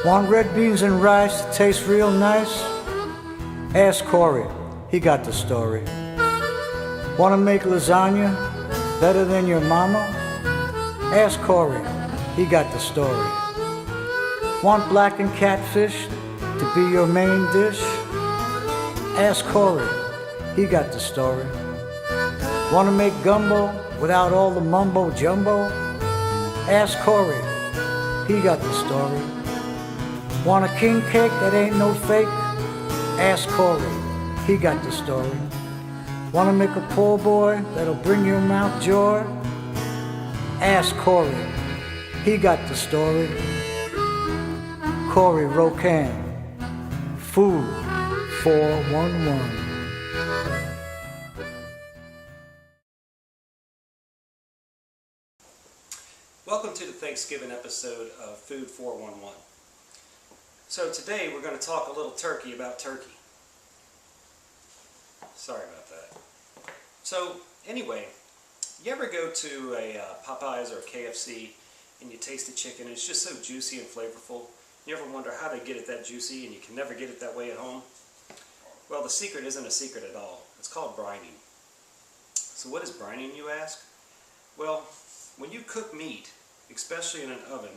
Want red beans and rice that taste real nice? Ask Corey, he got the story. Want to make lasagna better than your mama? Ask Corey, he got the story. Want blackened catfish to be your main dish? Ask Corey, he got the story. Want to make gumbo without all the mumbo jumbo? Ask Corey, he got the story. Want a king cake that ain't no fake? Ask Corey, he got the story. Want to make a poor boy that'll bring your mouth joy? Ask Corey, he got the story. Corey Rocan, Food 411. Welcome to the Thanksgiving episode of Food 411. So today we're going to talk a little turkey about turkey. Sorry about that. So anyway, you ever go to a Popeyes or a KFC and you taste the chicken and it's just so juicy and flavorful? You ever wonder how to get it that juicy and you can never get it that way at home? Well, the secret isn't a secret at all. It's called brining. So what is brining, you ask? Well, when you cook meat, especially in an oven,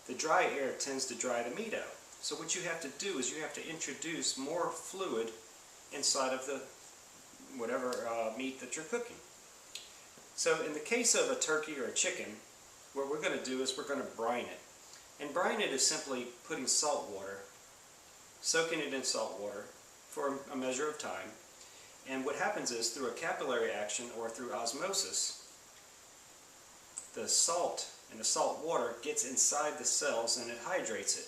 the dry air tends to dry the meat out. So what you have to do is you have to introduce more fluid inside of the whatever meat that you're cooking. So in the case of a turkey or a chicken, what we're going to do is we're going to brine it. And brine it is simply putting salt water, soaking it in salt water for a measure of time. And what happens is through a capillary action or through osmosis, the salt and the salt water gets inside the cells and it hydrates it.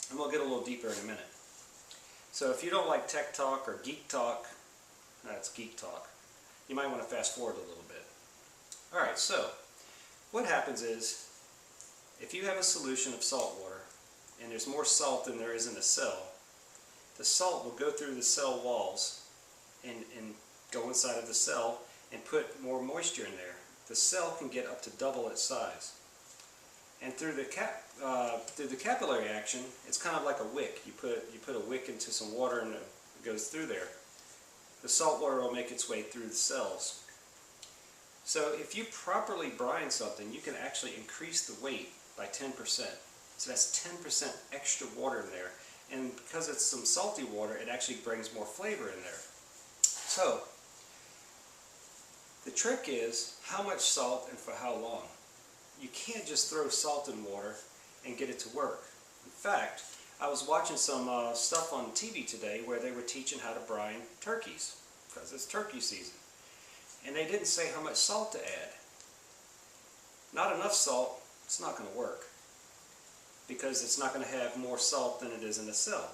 And we'll get a little deeper in a minute. So if you don't like tech talk or geek talk, that's geek talk, you might want to fast forward a little bit. Alright, so what happens is if you have a solution of salt water and there's more salt than there is in the cell, the salt will go through the cell walls and go inside of the cell and put more moisture in there. The cell can get up to double its size. And through the capillary action, it's kind of like a wick. You put a wick into some water and it goes through there. The salt water will make its way through the cells. So if you properly brine something, you can actually increase the weight by 10%. So that's 10% extra water in there. And because it's some salty water, it actually brings more flavor in there. So the trick is how much salt and for how long. You can't just throw salt in water and get it to work. In fact, I was watching some stuff on TV today where they were teaching how to brine turkeys because it's turkey season. And they didn't say how much salt to add. Not enough salt, it's not going to work because it's not going to have more salt than it is in the cell.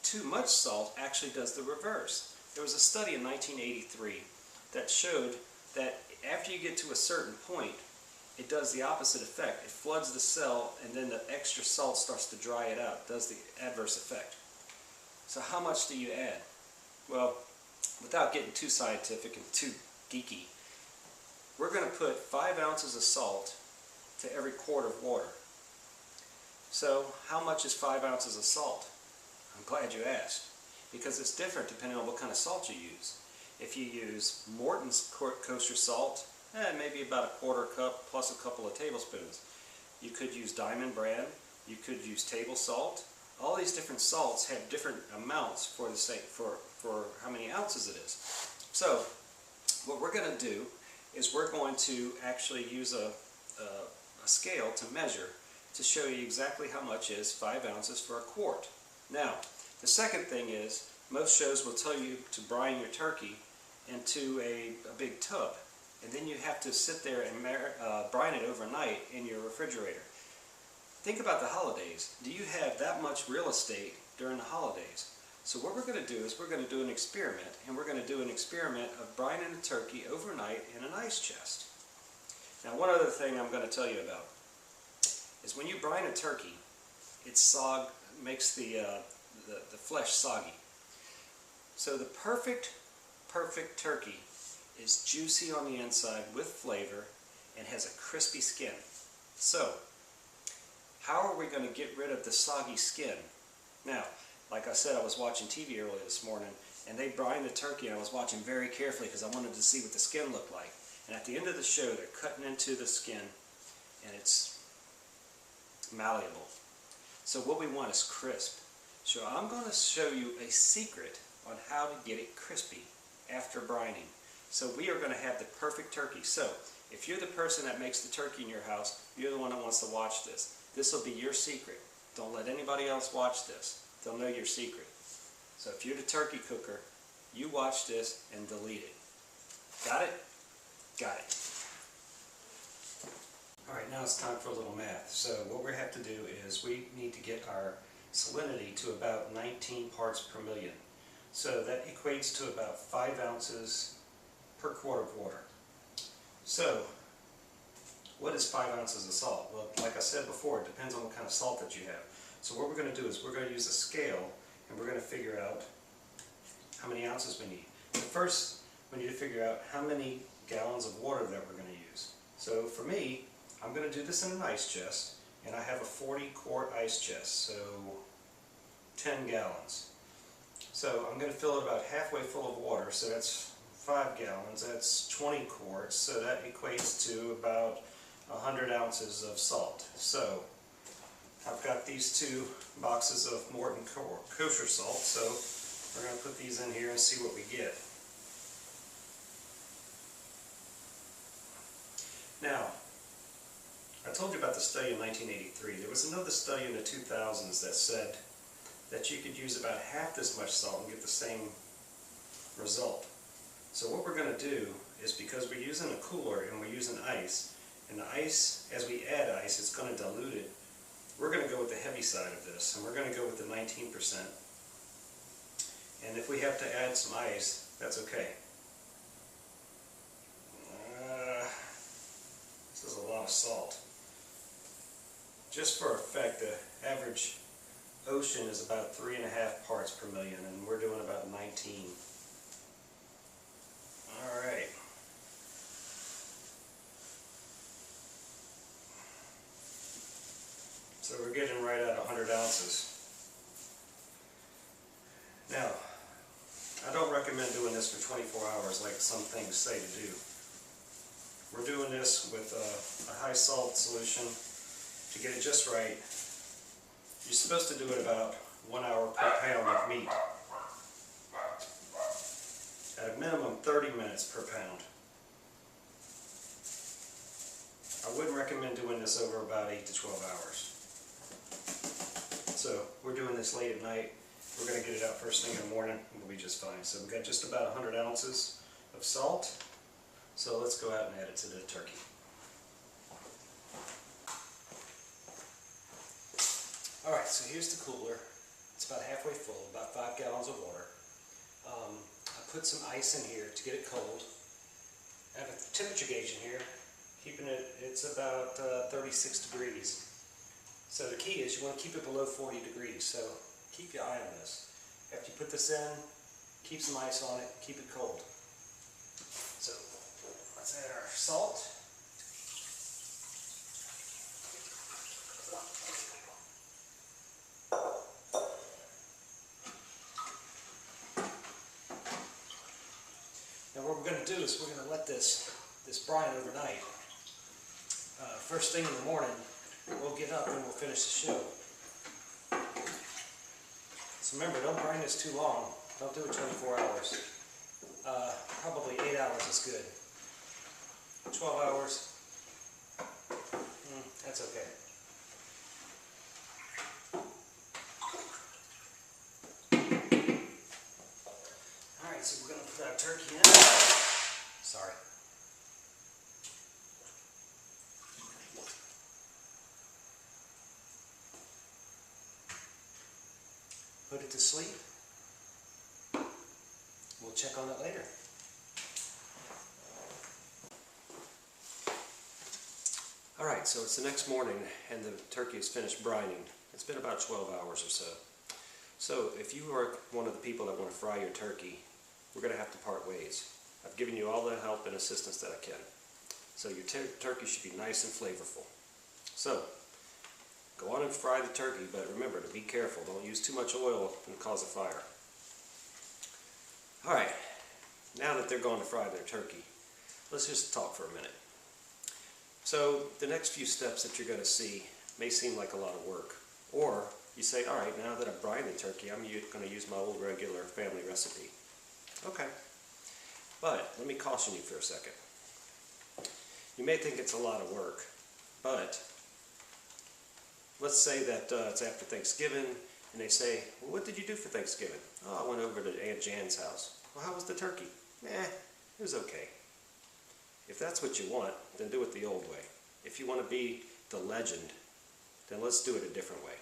Too much salt actually does the reverse. There was a study in 1983 that showed that after you get to a certain point, it does the opposite effect. It floods the cell and then the extra salt starts to dry it out. It does the adverse effect. So how much do you add? Well, without getting too scientific and too geeky, we're going to put 5 ounces of salt to every quart of water. So how much is 5 ounces of salt? I'm glad you asked, because it's different depending on what kind of salt you use. If you use Morton's kosher salt, maybe about a quarter cup plus a couple of tablespoons. You could use Diamond brand, you could use table salt. All these different salts have different amounts for the same, for how many ounces it is. So what we're going to do is we're going to actually use a scale to measure to show you exactly how much is 5 ounces for a quart. Now, the second thing is most shows will tell you to brine your turkey into a big tub. And then you have to sit there and brine it overnight in your refrigerator. Think about the holidays. Do you have that much real estate during the holidays? So what we're going to do is we're going to do an experiment, and we're going to do an experiment of brining a turkey overnight in an ice chest. Now, one other thing I'm going to tell you about is when you brine a turkey, it makes the flesh soggy. So the perfect turkey is juicy on the inside with flavor and has a crispy skin. So how are we going to get rid of the soggy skin? Now, like I said, I was watching TV earlier this morning, and they brined the turkey, and I was watching very carefully because I wanted to see what the skin looked like. And at the end of the show, they're cutting into the skin, and it's malleable. So what we want is crisp. So I'm going to show you a secret on how to get it crispy after brining. So we are going to have the perfect turkey. So if you're the person that makes the turkey in your house, you're the one that wants to watch this. This will be your secret. Don't let anybody else watch this. They'll know your secret. So if you're the turkey cooker, you watch this and delete it. Got it? Got it. Alright, now it's time for a little math. So what we have to do is we need to get our salinity to about 19 parts per million. So that equates to about 5 ounces per quart of water. So what is 5 ounces of salt? Well, like I said before, it depends on what kind of salt that you have. So what we're going to do is we're going to use a scale, and we're going to figure out how many ounces we need. But first, we need to figure out how many gallons of water that we're going to use. So for me, I'm going to do this in an ice chest, and I have a 40-quart ice chest, so 10 gallons. So I'm going to fill it about halfway full of water, so that's 5 gallons, that's 20 quarts, so that equates to about 100 ounces of salt. So I've got these 2 boxes of Morton kosher salt, so we're going to put these in here and see what we get. Now, I told you about the study in 1983. There was another study in the 2000s that said that you could use about half this much salt and get the same result. So what we're going to do is, because we're using a cooler and we're using ice, and the ice, as we add ice, it's going to dilute it. We're going to go with the heavy side of this, and we're going to go with the 19%. And if we have to add some ice, that's okay. This is a lot of salt. Just for effect, the average ocean is about 3.5 parts per million, and we're doing about 19. Alright. So we're getting right at 100 ounces. Now, I don't recommend doing this for 24 hours like some things say to do. We're doing this with a high salt solution to get it just right. You're supposed to do it about 1 hour per pound of meat. At a minimum 30 minutes per pound. I wouldn't recommend doing this over about 8 to 12 hours. So we're doing this late at night. We're going to get it out first thing in the morning and we'll be just fine. So we've got just about 100 ounces of salt. So let's go out and add it to the turkey. Alright, so here's the cooler. It's about halfway full, about 5 gallons of water. I put some ice in here to get it cold. I have a temperature gauge in here, keeping it, it's about 36 degrees. So the key is you want to keep it below 40 degrees, so keep your eye on this. After you put this in, keep some ice on it, keep it cold. So let's add our salt. Now what we're going to do is we're going to let this brine overnight. First thing in the morning, we'll get up and we'll finish the show. So remember, don't brine this too long. Don't do it 24 hours. Probably 8 hours is good. 12 hours, that's okay. Alright, so we're going to put our turkey in. Sorry. Put it to sleep. We'll check on it later. Alright, so it's the next morning and the turkey is finished brining. It's been about 12 hours or so. So if you are one of the people that want to fry your turkey, we're going to have to part ways. I've given you all the help and assistance that I can. So your turkey should be nice and flavorful. So Go on and fry the turkey, but remember to be careful. Don't use too much oil and cause a fire. Alright, now that they're going to fry their turkey, let's just talk for a minute. So the next few steps that you're going to see may seem like a lot of work. Or you say, alright, now that I've brined the turkey, I'm going to use my old regular family recipe. Okay, but let me caution you for a second. You may think it's a lot of work, but let's say that it's after Thanksgiving, and they say, well, what did you do for Thanksgiving? Oh, I went over to Aunt Jan's house. Well, how was the turkey? It was okay. If that's what you want, then do it the old way. If you want to be the legend, then let's do it a different way.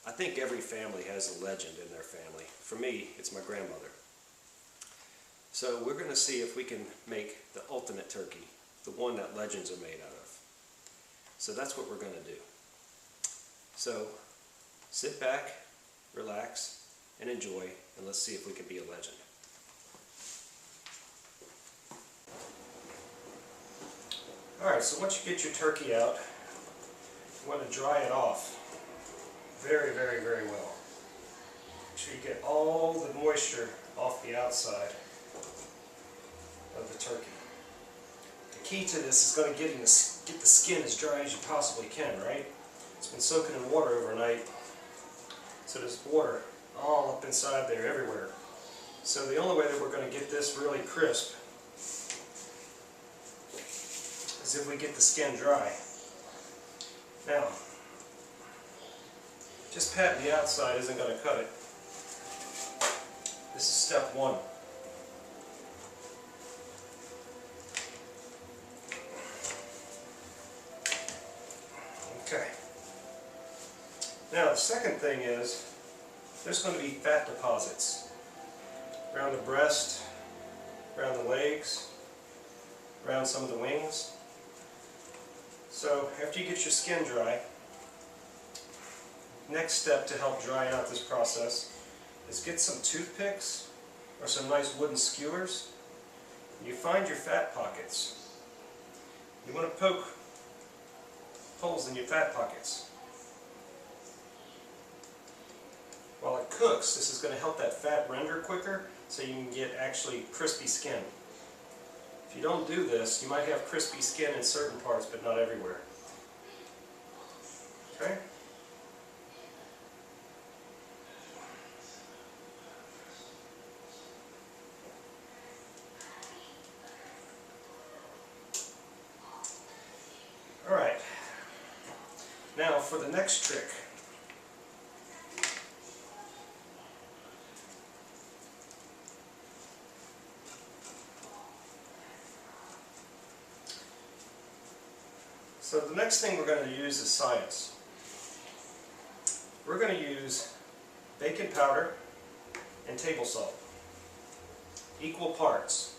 I think every family has a legend in their family. For me, it's my grandmother. So we're going to see if we can make the ultimate turkey, the one that legends are made out of. So that's what we're going to do. So sit back, relax, and enjoy, and let's see if we can be a legend. Alright, so once you get your turkey out, you want to dry it off very, very, very well. Make sure you get all the moisture off the outside of the turkey. The key to this is going to get the skin as dry as you possibly can, right? It's been soaking in water overnight, so there's water all up inside there, everywhere. So the only way that we're going to get this really crisp is if we get the skin dry. Now, just patting the outside isn't going to cut it. This is step one. Okay. Now the second thing is, there's going to be fat deposits around the breast, around the legs, around some of the wings. So after you get your skin dry, next step to help dry out this process is get some toothpicks or some nice wooden skewers. You find your fat pockets. You want to poke holes in your fat pockets. While it cooks, this is going to help that fat render quicker so you can get actually crispy skin. If you don't do this, you might have crispy skin in certain parts, but not everywhere. Okay? Alright. Now for the next trick. So the next thing we're going to use is science. We're going to use baking powder and table salt. Equal parts.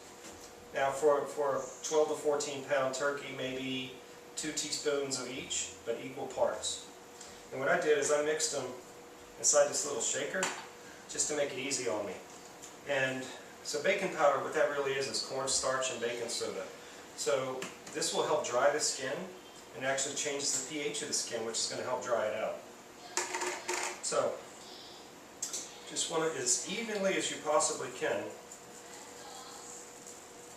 Now for a 12 to 14 pound turkey, maybe 2 teaspoons of each, but equal parts. And what I did is I mixed them inside this little shaker just to make it easy on me. And so baking powder, what that really is cornstarch and baking soda. So this will help dry the skin and actually changes the pH of the skin, which is going to help dry it out. So just want to, as evenly as you possibly can,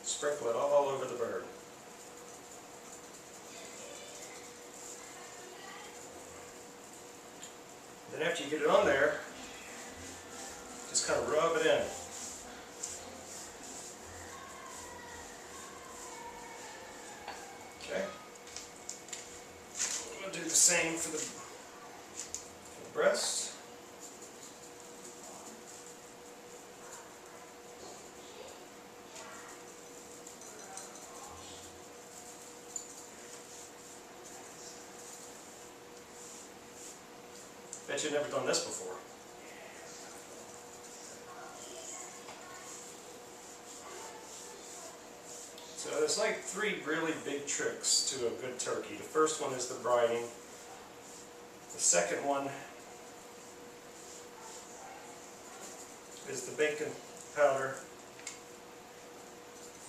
sprinkle it all over the bird. Then after you get it on there, just kind of rub it in. Okay. I'm going to do the same for the breast. Bet you've never done this before. So there's like 3 really big tricks to a good turkey. The first one is the brining. The second one is the baking powder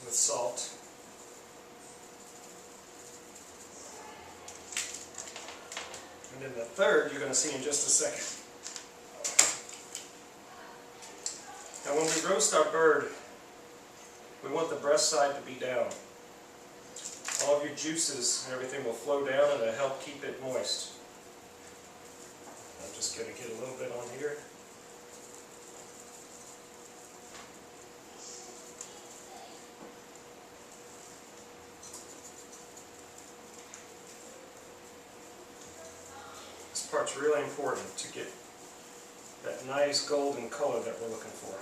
with salt. And then the third you're going to see in just a second. Now when we roast our bird, we want the breast side to be down. All of your juices and everything will flow down and it'll help keep it moist. I'm just going to get a little bit on here. This part's really important to get that nice golden color that we're looking for.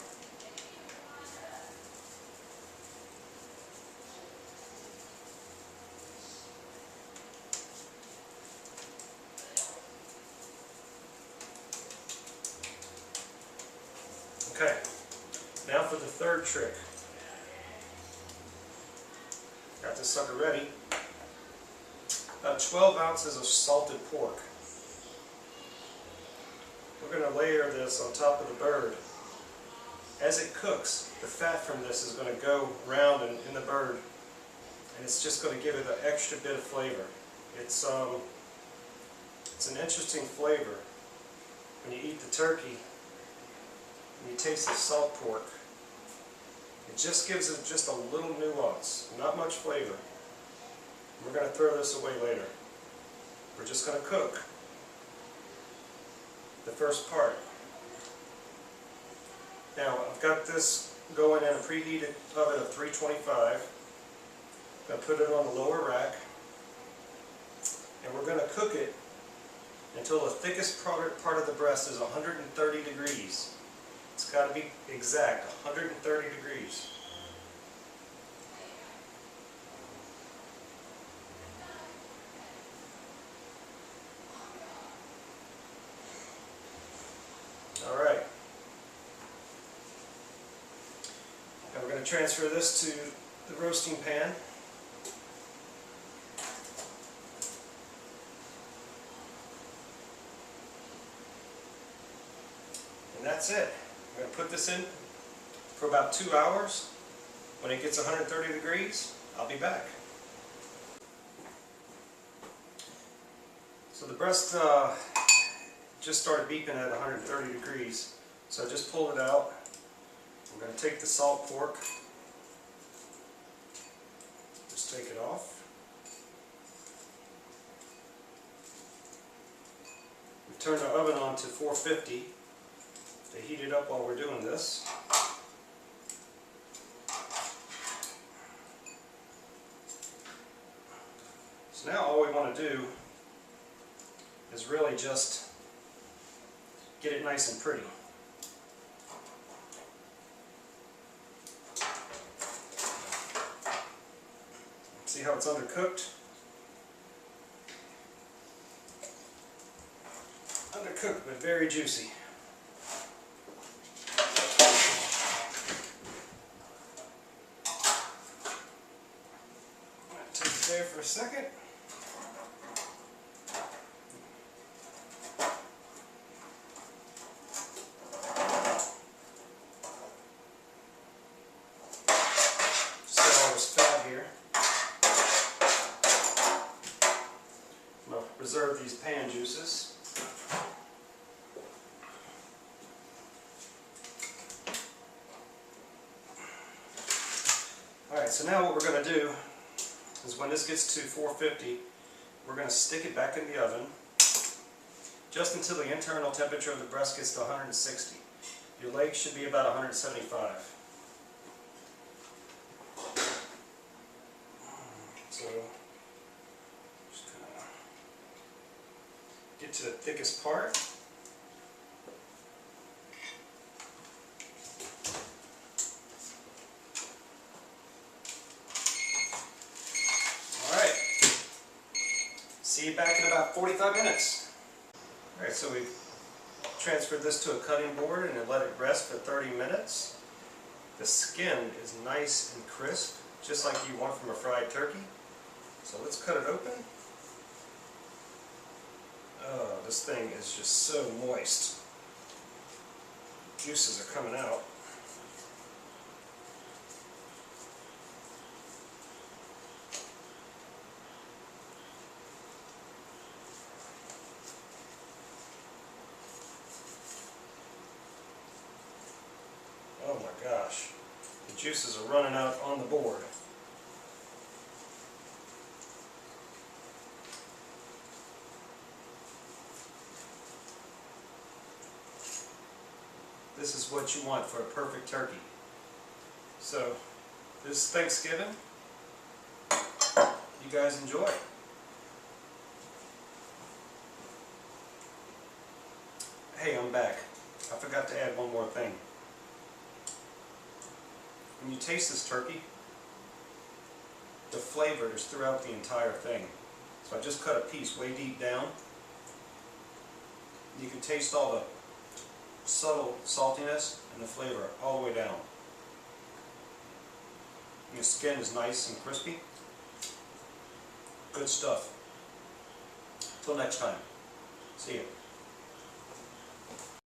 Okay, now for the third trick. Got this sucker ready. About 12 ounces of salted pork. We're going to layer this on top of the bird. As it cooks, the fat from this is going to go round in the bird, and it's just going to give it an extra bit of flavor. It's an interesting flavor when you eat the turkey and you taste the salt pork. It just gives it just a little nuance, not much flavor. We're going to throw this away later. We're just going to cook the first part. Now I've got this going in a preheated oven of 325. I'm going to put it on the lower rack, and we're going to cook it until the thickest part of the breast is 130 degrees. It's got to be exact, 130 degrees. Alright. Now we're going to transfer this to the roasting pan. And that's it. I'm going to put this in for about 2 hours. When it gets 130 degrees, I'll be back. So the breast just started beeping at 130 degrees. So I just pulled it out. I'm going to take the salt pork. Just take it off. We turn the oven on to 450. To heat it up while we're doing this. So now all we want to do is really just get it nice and pretty. See how it's undercooked? Undercooked but very juicy. There for a second. Just all this fat here. I'm going to reserve these pan juices. Alright, so now what we're going to do is when this gets to 450, we're going to stick it back in the oven just until the internal temperature of the breast gets to 160. Your legs should be about 175. So just kind of get to the thickest part. See you back in about 45 minutes. Alright, so we've transferred this to a cutting board and then let it rest for 30 minutes. The skin is nice and crisp, just like you want from a fried turkey. So let's cut it open. Oh, this thing is just so moist. Juices are coming out. juices are running out on the board. This is what you want for a perfect turkey. So, this Thanksgiving, you guys enjoy. Hey, I'm back. I forgot to add one more thing. When you taste this turkey, the flavor is throughout the entire thing. So I just cut a piece way deep down. You can taste all the subtle saltiness and the flavor all the way down. And the skin is nice and crispy. Good stuff. Till next time. See you.